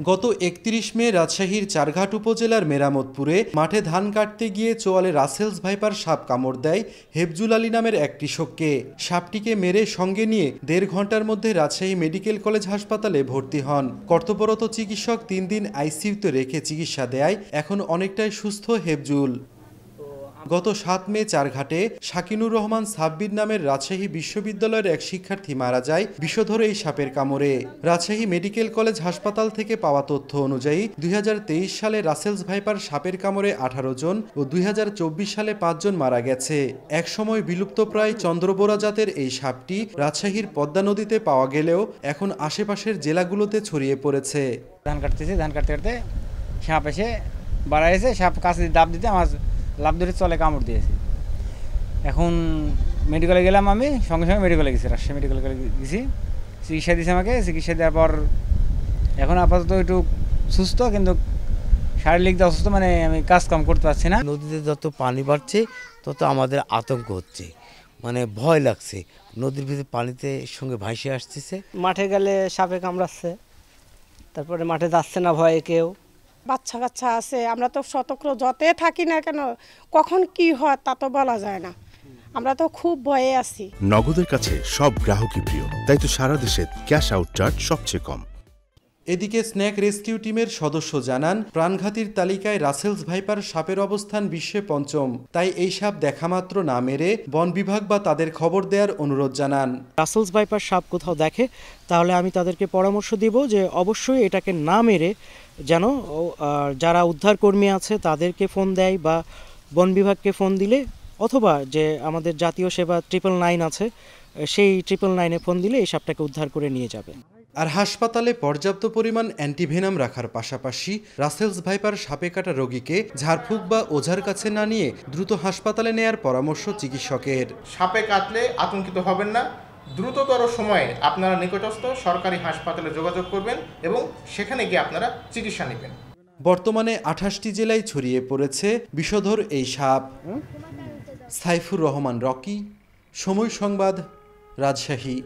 গত ৩১ মে রাজশাহীর চারঘাট উপজেলার মেরামতপুরে মাঠে ধান কাটতে গিয়ে চোয়ালে রাসেলস ভাইপার সাপ কামড় দেয় হেফজুল আলী নামের এক কৃষককে। সাপটিকে মেরে সঙ্গে নিয়ে ১.৫ ঘন্টার মধ্যে রাজশাহী মেডিকেল কলেজ হাসপাতালে ভর্তি হন। কর্তব্যরত চিকিৎসক ৩ দিন আইসিইউতে রেখে চিকিৎসা দেয় এখন অনেকটাই সুস্থ হেফজুল। গত ৭ মে চারঘাটে শাকিনুর রহমান সাব্বির নামের রাজশাহী বিশ্ববিদ্যালয়ের এক শিক্ষার্থী মারা যায় বিষধর এই সাপের কামড়ে। রাজশাহী মেডিকেল কলেজ হাসপাতাল থেকে পাওয়া তথ্য অনুযায়ী ২০২৩ সালে রাসেলস ভাইপার সাপের কামড়ে ১৮ জন ও ২০২৪ সালে ৫ জন মারা গেছে। একসময় বিলুপ্তপ্রায় চন্দ্রবোরা জাতের এই সাপটি রাজশাহীর পদ্মা নদীতে পাওয়া গেলেও এখন আশেপাশের জেলাগুলোতে ছড়িয়ে পড়েছে। ধান কাটতে কাটতে সাপ এসে বাড়াইছে, সাপ কাছে দাব দিতে আমার লাভ ধরে চলে কামড় দিয়েছে। এখন মেডিকেলে গেলাম, আমি সঙ্গে সঙ্গে মেডিকেলে গেছি, রাজশাহী মেডিকেলে গেছি, চিকিৎসা দিয়েছে আমাকে। চিকিৎসা দেওয়ার পর এখন আপাতত একটু সুস্থ, কিন্তু শারীরিক যে অসুস্থ, মানে আমি কাজকাম করতে পারছি না। নদীতে যত পানি বাড়ছে তত আমাদের আতঙ্ক হচ্ছে, মানে ভয় লাগছে। নদীর ভিতরে পানিতে সঙ্গে ভাসে আসতেছে। মাঠে গেলে সাপে কামড়াচ্ছে, তারপরে মাঠে যাচ্ছে না ভয়ে কেউ। বাচ্চা কাচ্চা আছে, আমরা তো সতর্ক যতে থাকি না কেন, কখন কি হয় তা তো বলা যায় না। আমরা তো খুব ভয়ে আছি। নগদের কাছে সব গ্রাহকই প্রিয়, তাই তো সারা দেশে ক্যাশ আউট চার্জ সবচেয়ে কম। এদিকে স্ন্যাক রেস্কিউ টিমের সদস্য জানান, প্রাণঘাতীর তালিকায় রাসেলস ভাইপার সাপের অবস্থান বিশ্বে ৫ম। তাই এই সাপ দেখামাত্র না মেরে বন বিভাগ বা তাদের খবর দেওয়ার অনুরোধ জানান। রাসেলস ভাইপার সাপ কোথাও দেখে তাহলে আমি তাদেরকে পরামর্শ দিব যে অবশ্যই এটাকে না মেরে যেন যারা উদ্ধারকর্মী আছে তাদেরকে ফোন দেয় বা বন বিভাগকে ফোন দিলে, অথবা যে আমাদের জাতীয় সেবা 999 আছে সেই 999-এ ফোন দিলে এই সাপটাকে উদ্ধার করে নিয়ে যাবে। আর হাসপাতালে পর্যাপ্ত পরিমাণ অ্যান্টিভেনাম রাখার পাশাপাশি রাসেলস ভাইপার সাপে কাটা রোগীকে ঝাড়ফুঁক বা ওঝার কাছে না নিয়ে দ্রুত হাসপাতালে নেয়ার পরামর্শ চিকিৎসকের। সাপে কাটলে আতঙ্কিত হবেন না, দ্রুততর সময়ে আপনারা নিকটস্থ সরকারি হাসপাতালে যোগাযোগ করবেন এবং সেখানে গিয়ে আপনারা চিকিৎসা নেবেন। বর্তমানে ২৮টি জেলায় ছড়িয়ে পড়েছে বিষধর এই সাপ। সাইফুর রহমান রকি, সময় সংবাদ, রাজশাহী।